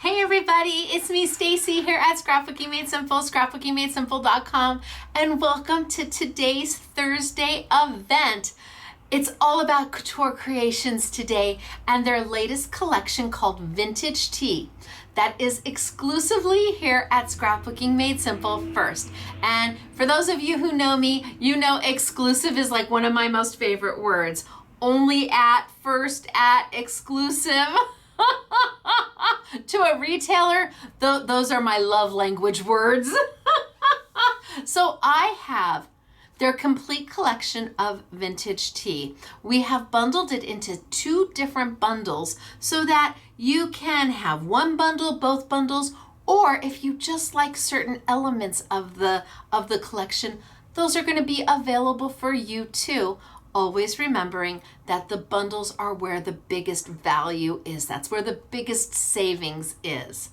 Hey everybody, it's me Stacy here at Scrapbooking Made Simple, scrapbookingmadesimple.com, and welcome to today's Thursday event. It's all about couture creations today and their latest collection called Vintage Tea. That is exclusively here at Scrapbooking Made Simple first. And for those of you who know me, you know exclusive is like one of my most favorite words. Only at, first at, exclusive. To a retailer, those are my love language words. So I have their complete collection of vintage tea. We have bundled it into 2 different bundles so that you can have one bundle, both bundles, or if you just like certain elements of the collection, those are going to be available for you too. Always remembering that the bundles are where the biggest value is. That's where the biggest savings is.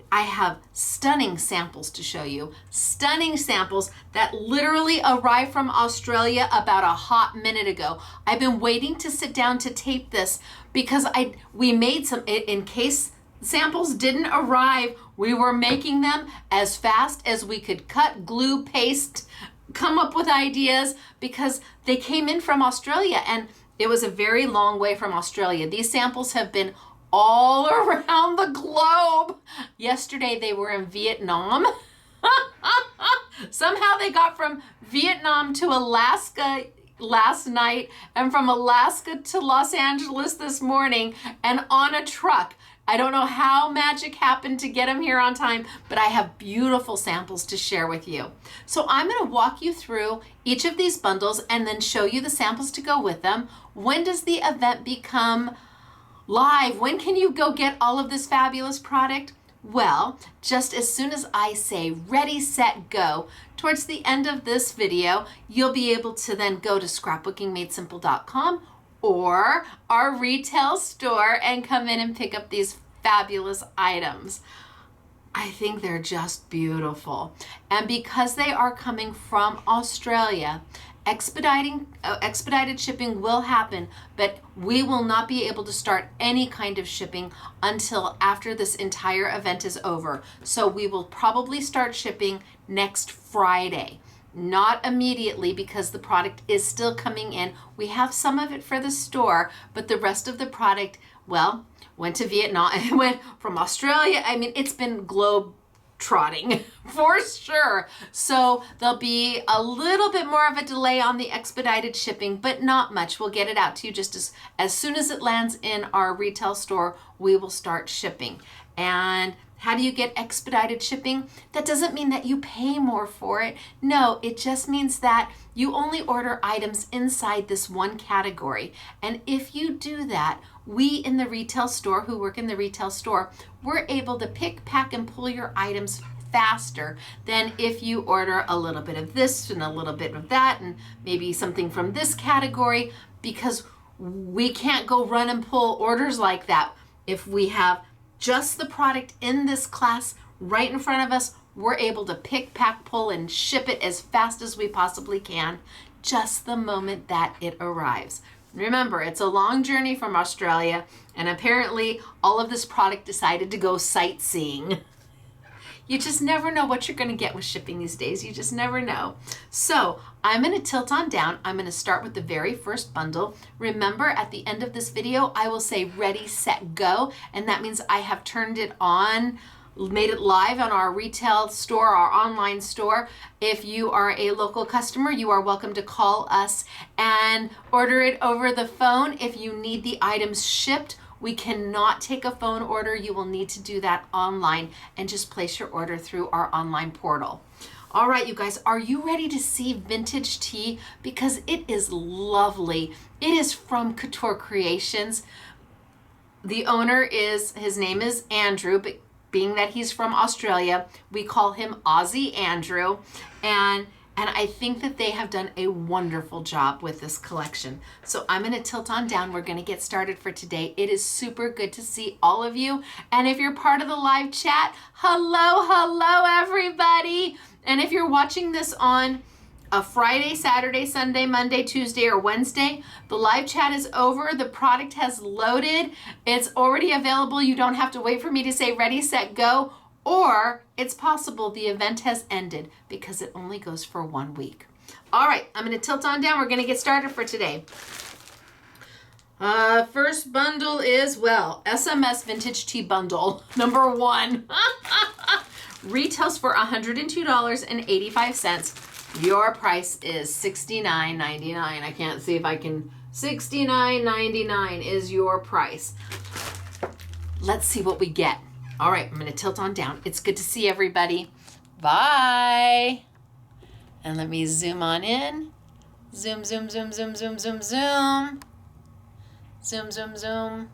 I have stunning samples to show you. Stunning samples that literally arrived from Australia about a hot minute ago. I've been waiting to sit down to tape this because we made some, in case samples didn't arrive, we were making them as fast as we could cut, glue, paste, come up with ideas because they came in from Australia and it was a very long way from Australia. These samples have been all around the globe. Yesterday they were in Vietnam. Somehow they got from Vietnam to Alaska last night and from Alaska to Los Angeles this morning and on a truck. I don't know how magic happened to get them here on time, but I have beautiful samples to share with you. So I'm going to walk you through each of these bundles and then show you the samples to go with them. When does the event become live? When can you go get all of this fabulous product? Well, just as soon as I say ready, set, go, towards the end of this video, you'll be able to then go to scrapbookingmadesimple.com or our retail store and come in and pick up these fabulous items. I think they're just beautiful. And because they are coming from Australia, expedited shipping will happen, but we will not be able to start any kind of shipping until after this entire event is over. So we will probably start shipping next Friday. Not immediately because the product is still coming in. We have some of it for the store, but the rest of the product, well, went to Vietnam. It went from Australia. I mean, it's been globe trotting for sure. So there'll be a little bit more of a delay on the expedited shipping, but not much. We'll get it out to you just as soon as it lands in our retail store, we will start shipping. And how do you get expedited shipping? That doesn't mean that you pay more for it. No, it just means that you only order items inside this one category. And if you do that, we in the retail store, who work in the retail store, we're able to pick, pack, and pull your items faster than if you order a little bit of this and a little bit of that and maybe something from this category, because we can't go run and pull orders like that. If we have just the product in this class right in front of us, we're able to pick, pack, pull, and ship it as fast as we possibly can, just the moment that it arrives. Remember, it's a long journey from Australia, and apparently all of this product decided to go sightseeing. You just never know what you're going to get with shipping these days. You just never know. So I'm going to tilt on down. I'm going to start with the very first bundle. Remember, at the end of this video, I will say ready, set, go. And that means I have turned it on, made it live on our retail store, our online store. If you are a local customer, you are welcome to call us and order it over the phone. If you need the items shipped, we cannot take a phone order. You will need to do that online and just place your order through our online portal. All right, you guys, are you ready to see vintage tea? Because it is lovely. It is from Couture Creations. The owner his name is Andrew, but being that he's from Australia, we call him Aussie Andrew. And I think that they have done a wonderful job with this collection. So I'm going to tilt on down. We're going to get started for today. It is super good to see all of you. And if you're part of the live chat, hello, everybody. And if you're watching this on a Friday, Saturday, Sunday, Monday, Tuesday, or Wednesday. The live chat is over. The product has loaded. It's already available. You don't have to wait for me to say ready, set, go. Or it's possible the event has ended because it only goes for 1 week. All right, I'm going to tilt on down. We're going to get started for today. First bundle is, well, SMS Vintage Tee Bundle, number 1. Retails for $102.85. Your price is $69.99. I can't see if I can. $69.99 is your price. Let's see what we get. All right, I'm going to tilt on down. It's good to see everybody. Bye. And let me zoom on in. Zoom, zoom, zoom, zoom, zoom, zoom, zoom. Zoom, zoom, zoom.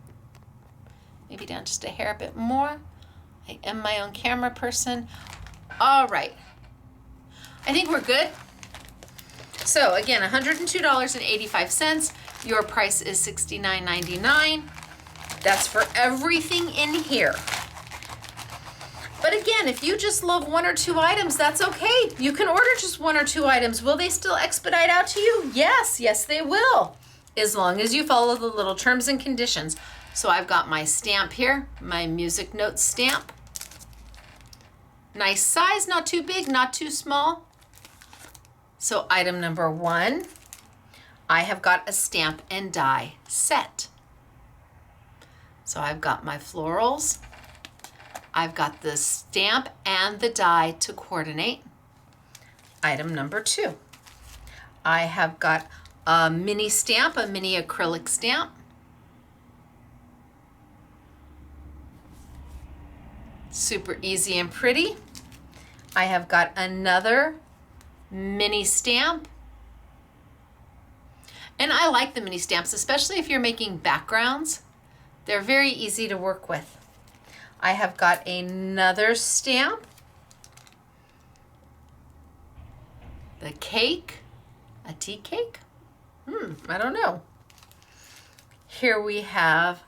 Maybe down just a hair a bit more. I am my own camera person. All right. I think we're good. So again, $102.85. Your price is $69.99. That's for everything in here. But again, if you just love 1 or 2 items, that's okay. You can order just 1 or 2 items. Will they still expedite out to you? Yes, yes they will. As long as you follow the little terms and conditions. So I've got my stamp here, my music notes stamp. Nice size, not too big, not too small. So item number 1, I have got a stamp and die set. So I've got my florals. I've got the stamp and the die to coordinate. Item number 2, I have got a mini stamp, a mini acrylic stamp. Super easy and pretty. I have got another mini stamp. And I like the mini stamps, especially if you're making backgrounds. They're very easy to work with. I have got another stamp. The cake, a tea cake? I don't know. Here we have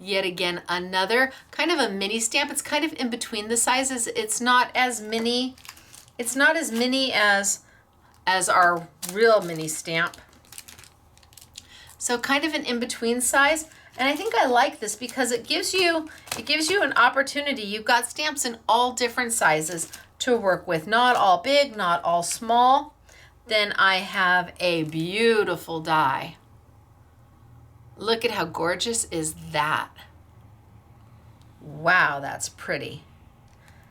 yet again another kind of a mini stamp. It's kind of in between the sizes. It's not as mini. It's not as mini as our real mini stamp. So kind of an in-between size. And I think I like this because it gives you an opportunity. You've got stamps in all different sizes to work with. Not all big, not all small. Then I have a beautiful die. Look at how gorgeous is that. Wow, that's pretty.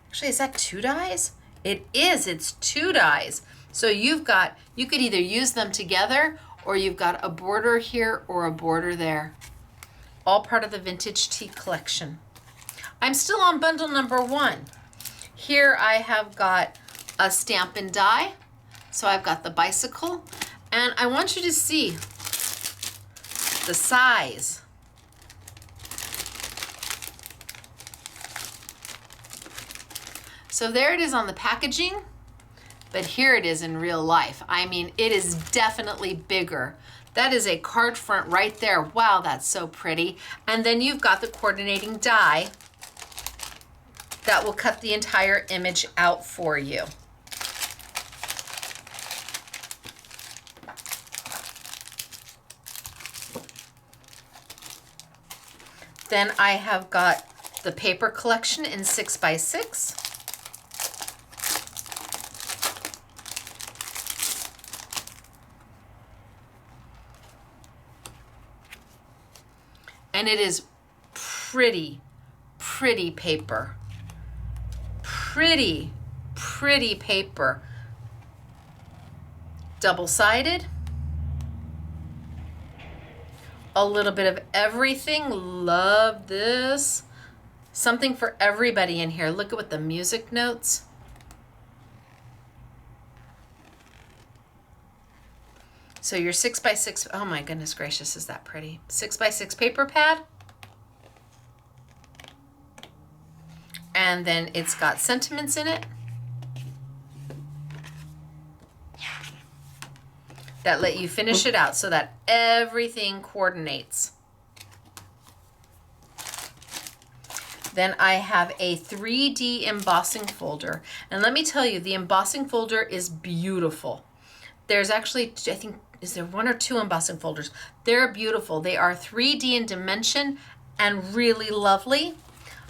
Actually, is that 2 dies? It is, it's 2 dies. So you could either use them together or you've got a border here or a border there. All part of the Vintage Tee collection. I'm still on bundle number 1. Here I have got a stamp and die. So I've got the bicycle, and I want you to see the size. So there it is on the packaging, but here it is in real life. I mean, it is definitely bigger. That is a card front right there. Wow, that's so pretty. And then you've got the coordinating die that will cut the entire image out for you. Then I have got the paper collection in 6x6. And it is pretty, pretty paper. Pretty, pretty paper. Double-sided. A little bit of everything. Love this. Something for everybody in here. Look at what the music notes. So your 6x6, oh my goodness gracious, is that pretty? 6x6 paper pad. And then it's got sentiments in it that let you finish it out so that everything coordinates. Then I have a 3D embossing folder. And let me tell you, the embossing folder is beautiful. There's actually, I think, is there 1 or 2 embossing folders? They're beautiful. They are 3D in dimension and really lovely.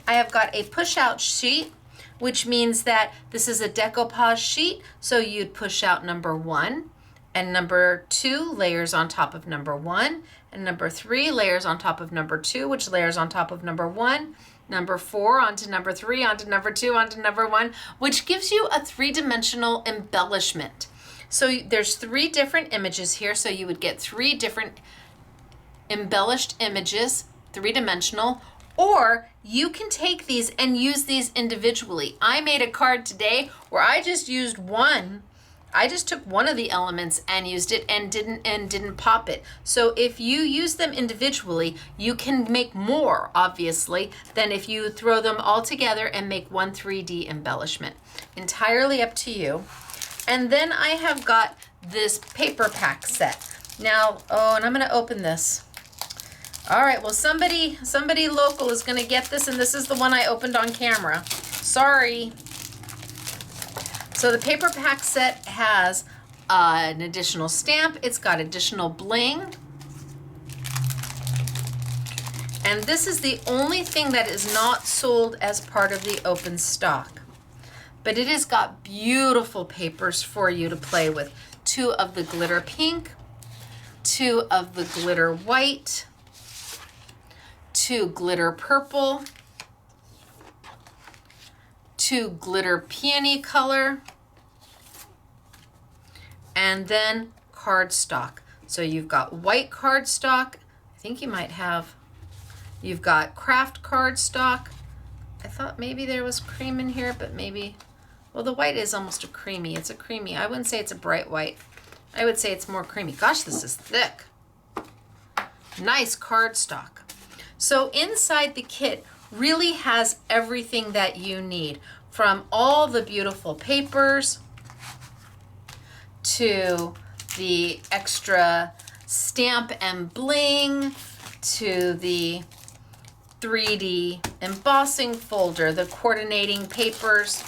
I have got a push out sheet, which means that this is a decoupage sheet. So you'd push out number 1 and number 2 layers on top of number 1, and number 3 layers on top of number 2, which layers on top of number 1, number 4 onto number 3, onto number 2, onto number 1, which gives you a 3-dimensional embellishment. So there's 3 different images here, so you would get 3 different embellished images, 3-dimensional, or you can take these and use these individually. I made a card today where I just used one. I just took one of the elements and used it and didn't pop it. So if you use them individually, you can make more, obviously, than if you throw them all together and make one 3D embellishment. Entirely up to you. And then I have got this paper pack set. Now, oh, and I'm gonna open this. All right, well, somebody local is gonna get this, and this is the one I opened on camera. Sorry. So the paper pack set has an additional stamp. It's got additional bling. And this is the only thing that is not sold as part of the open stock. But it has got beautiful papers for you to play with. 2 of the glitter pink, 2 of the glitter white, 2 glitter purple, 2 glitter peony color, and then cardstock. So you've got white cardstock. I think you might have, you've got craft cardstock. I thought maybe there was cream in here, but maybe, well, the white is almost a creamy. It's a creamy. I wouldn't say it's a bright white. I would say it's more creamy. Gosh, this is thick. Nice cardstock. So inside the kit really has everything that you need, from all the beautiful papers to the extra stamp and bling to the 3D embossing folder, the coordinating papers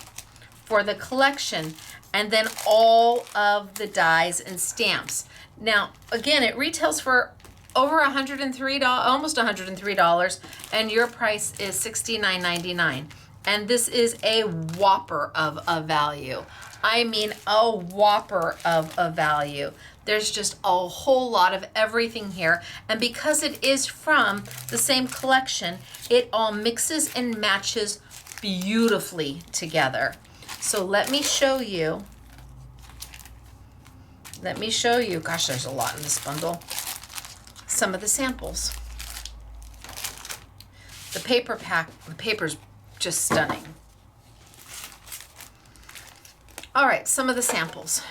for the collection, and then all of the dies and stamps. Now, again, it retails for over $103, almost $103, and your price is $69.99. And this is a whopper of a value. I mean, a whopper of a value. There's just a whole lot of everything here. And because it is from the same collection, it all mixes and matches beautifully together. So let me show you. Gosh, there's a lot in this bundle. Some of the samples. The paper pack, the paper's just stunning. All right, some of the samples.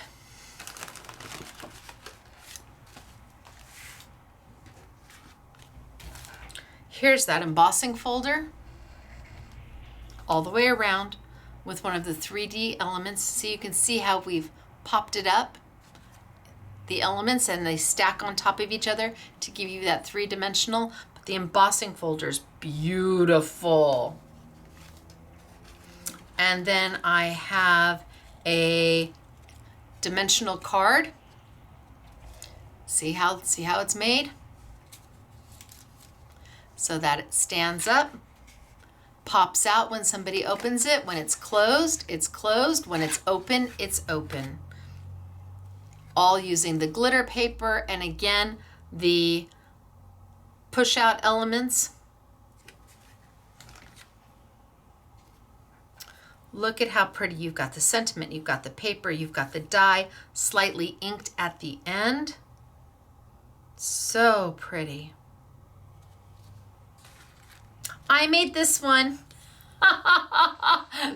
Here's that embossing folder all the way around with one of the 3D elements. So you can see how we've popped it up, the elements, and they stack on top of each other to give you that 3-dimensional. But the embossing folder is beautiful. And then I have a dimensional card. See how it's made? So that it stands up, pops out when somebody opens it. When it's closed, it's closed. When it's open, it's open. All using the glitter paper, and again, the push out elements. Look at how pretty. You've got the sentiment, you've got the paper, you've got the die, slightly inked at the end. So pretty. I made this one.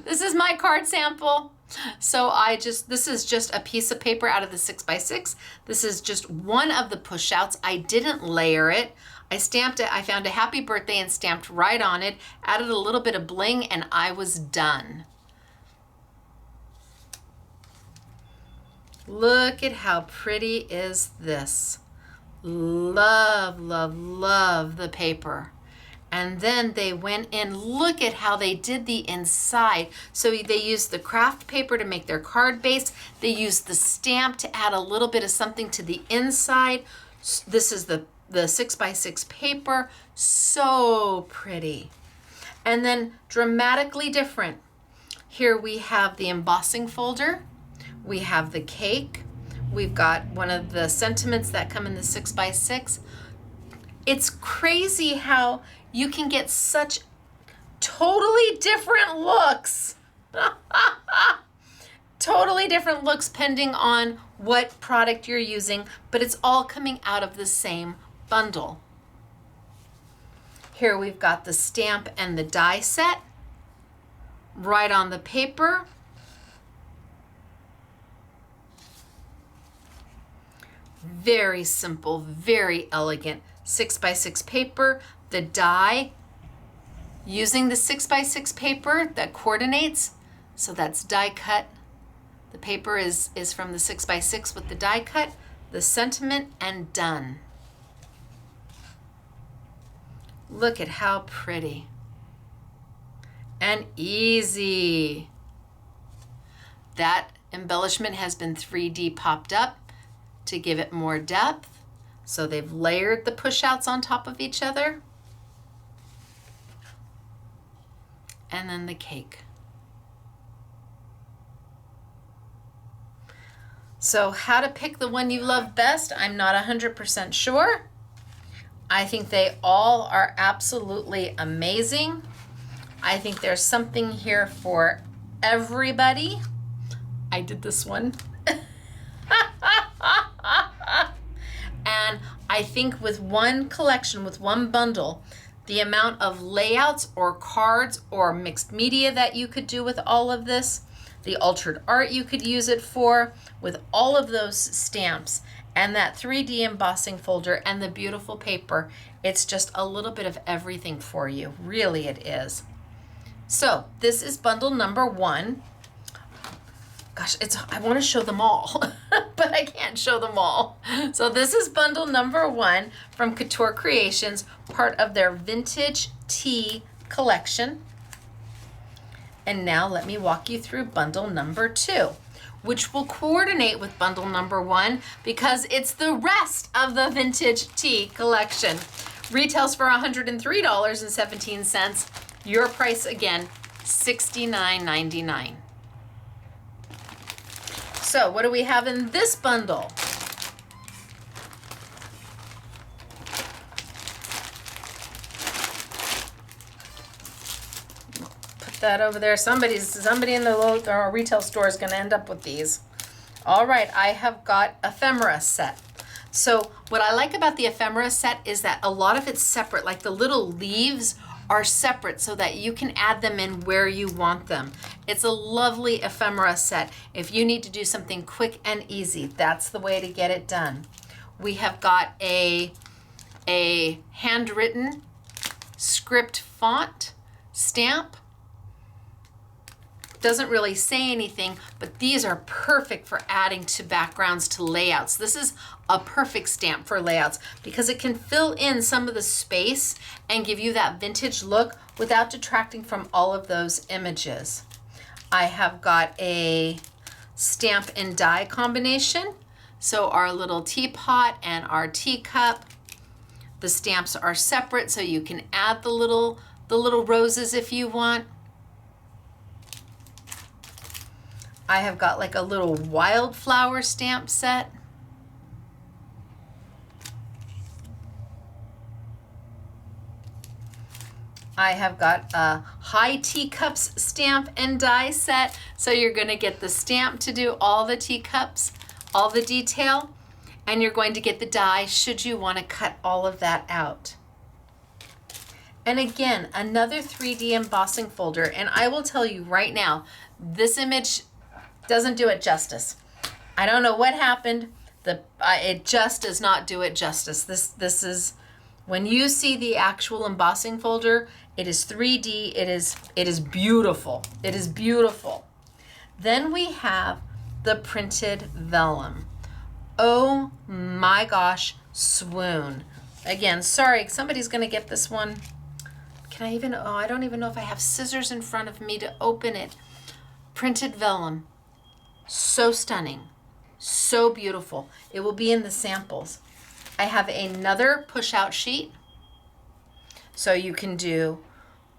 This is my card sample. So this is just a piece of paper out of the 6x6. This is just one of the push outs. I didn't layer it. I stamped it. I found a happy birthday and stamped right on it, added a little bit of bling, and I was done. Look at how pretty is this. Love, love, love the paper. And then they went in, look at how they did the inside. So they used the craft paper to make their card base. They used the stamp to add a little bit of something to the inside. This is the 6x6 paper, so pretty. And then dramatically different. Here we have the embossing folder. We have the cake. We've got one of the sentiments that come in the 6x6. It's crazy how you can get such totally different looks. Totally different looks depending on what product you're using, but it's all coming out of the same bundle. Here we've got the stamp and the die set right on the paper. Very simple, very elegant 6x6 paper. The die using the 6x6 paper that coordinates. So that's die cut. The paper is from the 6x6 with the die cut, the sentiment, and done. Look at how pretty and easy. That embellishment has been 3D popped up to give it more depth. So they've layered the push-outs on top of each other. And then the cake. So how to pick the one you love best, I'm not 100% sure. I think they all are absolutely amazing. I think there's something here for everybody. I did this one. And I think with one collection, with one bundle, the amount of layouts or cards or mixed media that you could do with all of this, the altered art you could use it for, with all of those stamps and that 3D embossing folder and the beautiful paper, it's just a little bit of everything for you. Really it is. So this is bundle number 1. Gosh, I want to show them all, but I can't show them all. So this is bundle number 1 from Couture Creations, part of their Vintage Tea collection. And now let me walk you through bundle number 2, which will coordinate with bundle number 1 because it's the rest of the Vintage Tea collection. Retails for $103.17. Your price again, $69.99. So what do we have in this bundle? Put that over there. Somebody in the retail store is going to end up with these. All right, I have got ephemera set. So what I like about the ephemera set is that a lot of it's separate, like the little leaves are separate so that you can add them in where you want them. It's a lovely ephemera set. If you need to do something quick and easy, that's the way to get it done. We have got a handwritten script font stamp. Doesn't really say anything, but these are perfect for adding to backgrounds, to layouts. This is a perfect stamp for layouts because it can fill in some of the space and give you that vintage look without detracting from all of those images. I have got a stamp and die combination. So our little teapot and our teacup, the stamps are separate so you can add the little roses if you want. I have got like a little wildflower stamp set. I have got a high teacups stamp and die set. So you're going to get the stamp to do all the teacups, all the detail, and you're going to get the die should you want to cut all of that out. And again, another 3D embossing folder. And I will tell you right now, this image doesn't do it justice. I don't know what happened. It just does not do it justice. This is, when you see the actual embossing folder, it is 3D. It is beautiful. It is beautiful. Then we have the printed vellum. Oh my gosh, swoon. Again, sorry, somebody's gonna get this one. can I even, oh, I don't even know if I have scissors in front of me to open it. Printed vellum. So stunning. So beautiful. It will be in the samples. I have another push-out sheet. So you can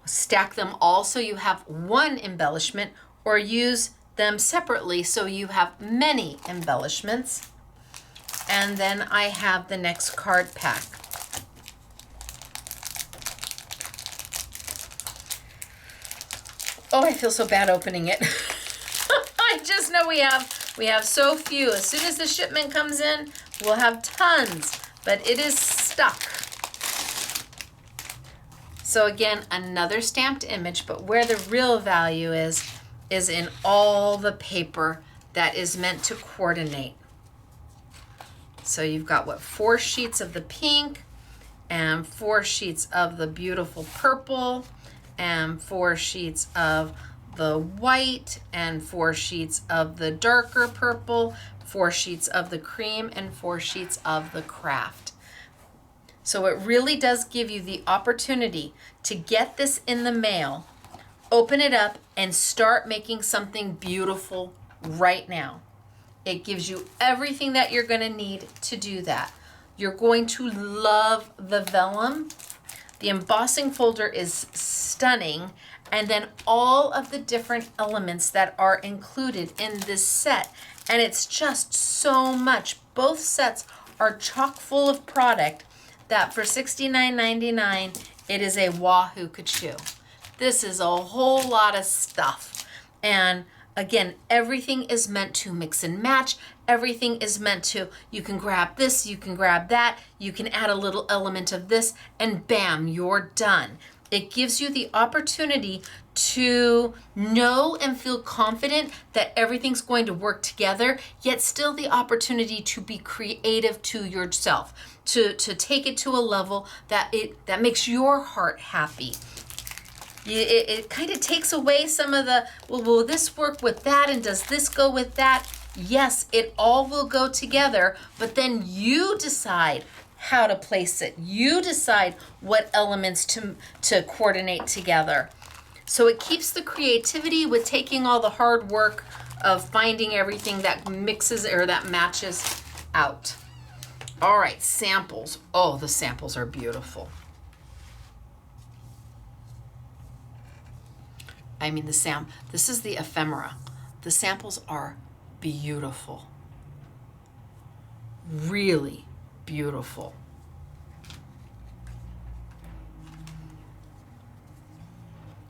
stack them all so you have one embellishment, or use them separately so you have many embellishments. And then I have the next card pack. Oh, I feel so bad opening it. I just know we have so few. As soon as the shipment comes in, we'll have tons, but it is stuck. So again, another stamped image, but where the real value is in all the paper that is meant to coordinate. So you've got, what, 4 sheets of the pink, and 4 sheets of the beautiful purple, and 4 sheets of the white, and 4 sheets of the darker purple, 4 sheets of the cream, and 4 sheets of the craft. So it really does give you the opportunity to get this in the mail, open it up, and start making something beautiful right now. It gives you everything that you're going to need to do that. You're going to love the vellum. The embossing folder is stunning, and then all of the different elements that are included in this set, and it's just so much. Both sets are chock full of product that for $69.99, it is a wahoo Couture. This is a whole lot of stuff. And again, everything is meant to mix and match. Everything is meant to, you can grab this, you can grab that, you can add a little element of this, and bam, you're done. It gives you the opportunity to know and feel confident that everything's going to work together, yet still the opportunity to be creative to yourself, to take it to a level that makes your heart happy. It kind of takes away some of the, well, will this work with that, and does this go with that? Yes, it all will go together, but then you decide how to place it. You decide what elements to coordinate together. So it keeps the creativity with taking all the hard work of finding everything that mixes or that matches out. All right, samples. Oh, the samples are beautiful. I mean, this is the ephemera. The samples are beautiful. Really beautiful.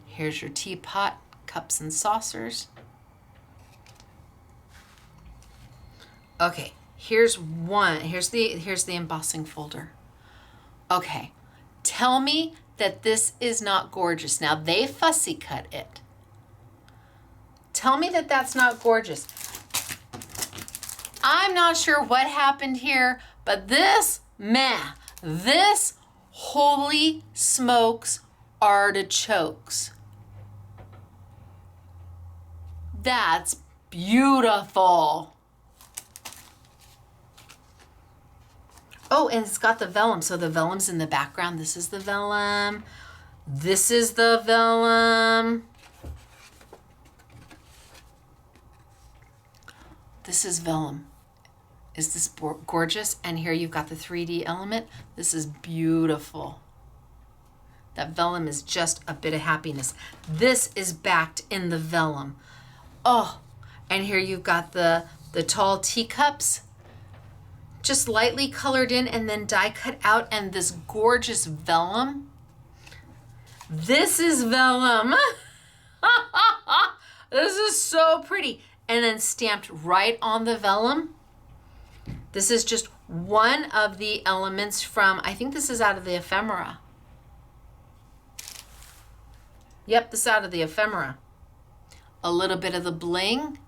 Here's your teapot, cups and saucers. Okay, here's the embossing folder. Okay, tell me that this is not gorgeous. Now, they fussy cut it. Tell me that that's not gorgeous. I'm not sure what happened here, but this, holy smokes, artichokes. That's beautiful. Oh, and it's got the vellum. So the vellum's in the background. This is the vellum. This is the vellum. This is vellum. Is this gorgeous? And here you've got the 3D element. This is beautiful. That vellum is just a bit of happiness. This is backed in the vellum. Oh, and here you've got the tall teacups, just lightly colored in and then die cut out, and this gorgeous vellum. This is vellum. This is so pretty. And then stamped right on the vellum. This is just one of the elements from, I think this is out of the ephemera. Yep, this is out of the ephemera. A little bit of the bling.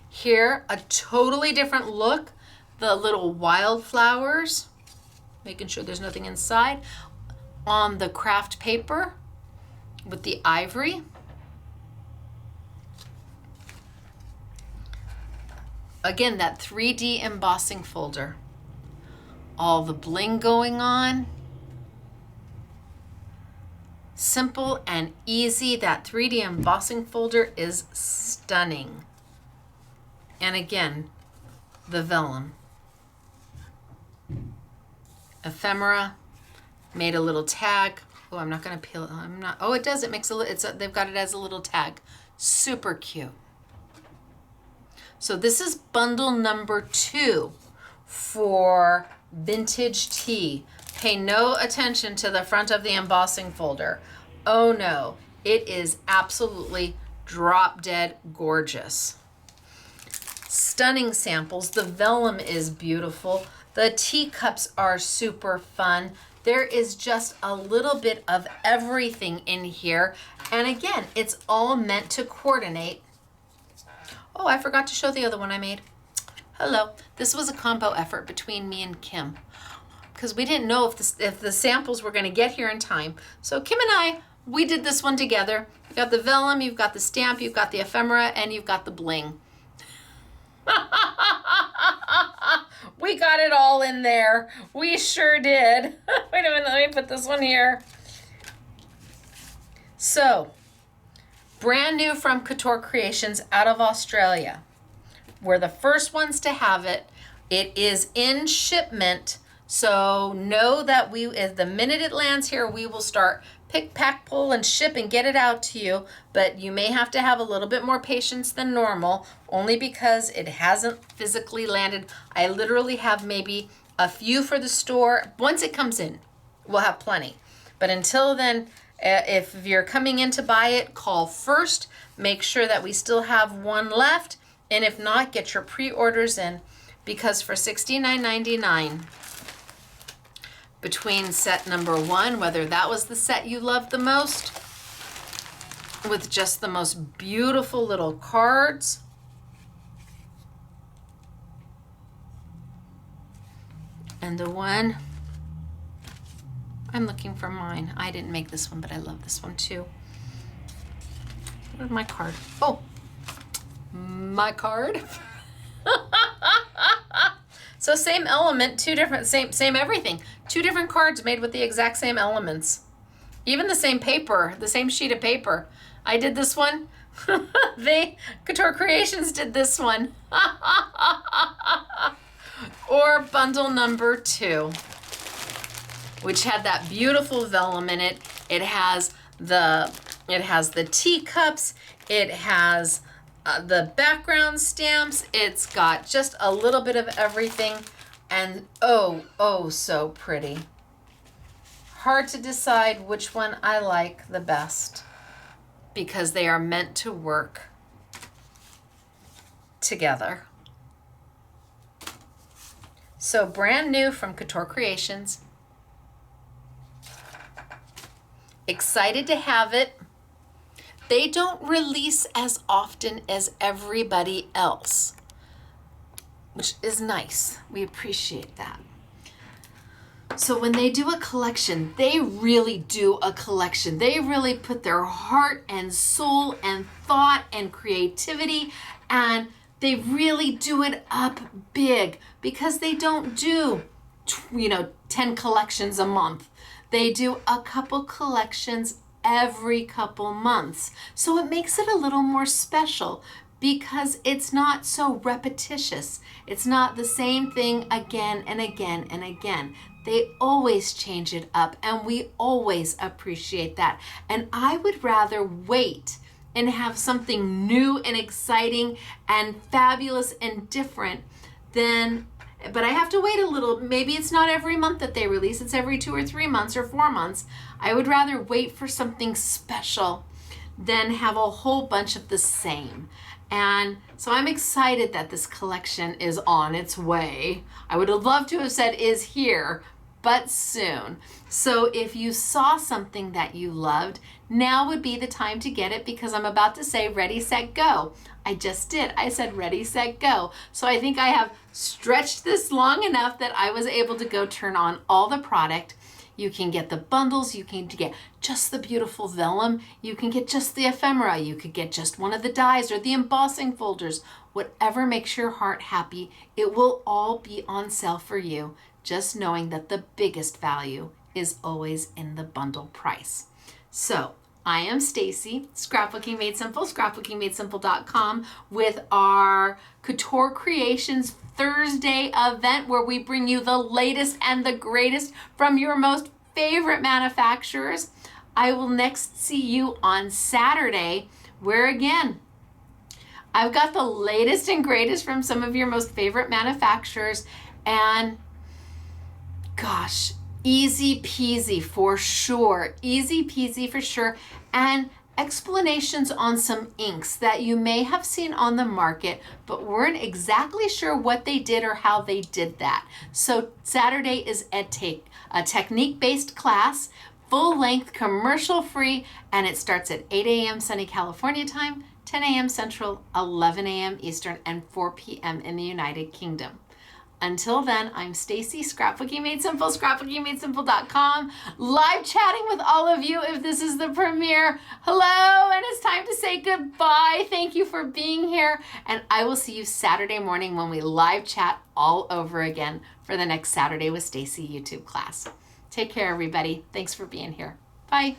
Here, a totally different look. The little wildflowers, making sure there's nothing inside, on the craft paper with the ivory. Again, that 3D embossing folder. All the bling going on. Simple and easy. That 3D embossing folder is stunning. And again, the vellum. Ephemera, made a little tag. Oh, I'm not gonna peel it. Oh, it does, it makes they've got it as a little tag. Super cute. So this is bundle number 2 for Vintage Tea. Pay no attention to the front of the embossing folder. Oh no, it is absolutely drop dead gorgeous. Stunning samples. The vellum is beautiful. The teacups are super fun. There is just a little bit of everything in here. And again, it's all meant to coordinate. Oh, I forgot to show the other one I made. Hello. This was a combo effort between me and Kim, because we didn't know if the samples were going to get here in time. So Kim and I, we did this one together. You've got the vellum, you've got the stamp, you've got the ephemera, and you've got the bling. We got it all in there. We sure did. Wait a minute, let me put this one here. So, brand new from Couture Creations out of Australia. We're the first ones to have it. It is in shipment. So know that the minute it lands here, we will start pick, pack, pull, and ship and get it out to you. But you may have to have a little bit more patience than normal, only because it hasn't physically landed. I literally have maybe a few for the store. Once it comes in, we'll have plenty. But until then, if you're coming in to buy it, call first. Make sure that we still have one left. And if not, get your pre-orders in, because for $69.99, between set number 1, whether that was the set you loved the most, with just the most beautiful little cards, and the one, I'm looking for mine. I didn't make this one, but I love this one too. Where's my card? Oh, my card. So same element, two different, same everything. 2 different cards made with the exact same elements. Even the same paper, the same sheet of paper. I did this one. Couture Creations did this one. Or bundle number 2, which had that beautiful vellum in it. It has the teacups. It has the background stamps. It's got just a little bit of everything, and oh so pretty. Hard to decide which one I like the best, because they are meant to work together. So brand new from Couture Creations. Excited to have it. They don't release as often as everybody else, which is nice. We appreciate that. So when they do a collection, they really do a collection. They really put their heart and soul and thought and creativity, and they really do it up big, because they don't do 10 collections a month. They do a couple collections every couple months. So it makes it a little more special, because it's not so repetitious. It's not the same thing again and again and again. They always change it up, and we always appreciate that. And I would rather wait and have something new and exciting and fabulous and different but I have to wait a little. Maybe it's not every month that they release. It's every 2 or 3 months or 4 months. I would rather wait for something special than have a whole bunch of the same. And so I'm excited that this collection is on its way. I would have loved to have said is here, but soon. So if you saw something that you loved, now would be the time to get it, because I'm about to say ready, set, go. I just did. I said ready, set, go. So I think I have stretched this long enough that I was able to go turn on all the product. You can get the bundles. You can get just the beautiful vellum. You can get just the ephemera. You could get just one of the dies or the embossing folders. Whatever makes your heart happy, it will all be on sale for you. Just knowing that the biggest value is always in the bundle price. So I am Stacy, Scrapbooking Made Simple, scrapbookingmadesimple.com, with our Couture Creations Thursday event where we bring you the latest and the greatest from your most favorite manufacturers. I will next see you on Saturday, where again, I've got the latest and greatest from some of your most favorite manufacturers, and gosh, easy peasy for sure. Easy peasy for sure. And explanations on some inks that you may have seen on the market, but weren't exactly sure what they did or how they did that. So Saturday is a technique-based class, full-length, commercial-free, and it starts at 8 a.m. sunny California time, 10 a.m. Central, 11 a.m. Eastern, and 4 p.m. in the United Kingdom. Until then, I'm Stacy, Scrapbooking Made Simple, scrapbookingmadesimple.com, live chatting with all of you if this is the premiere. Hello, and it's time to say goodbye. Thank you for being here, and I will see you Saturday morning when we live chat all over again for the next Saturday with Stacy YouTube class. Take care, everybody. Thanks for being here. Bye.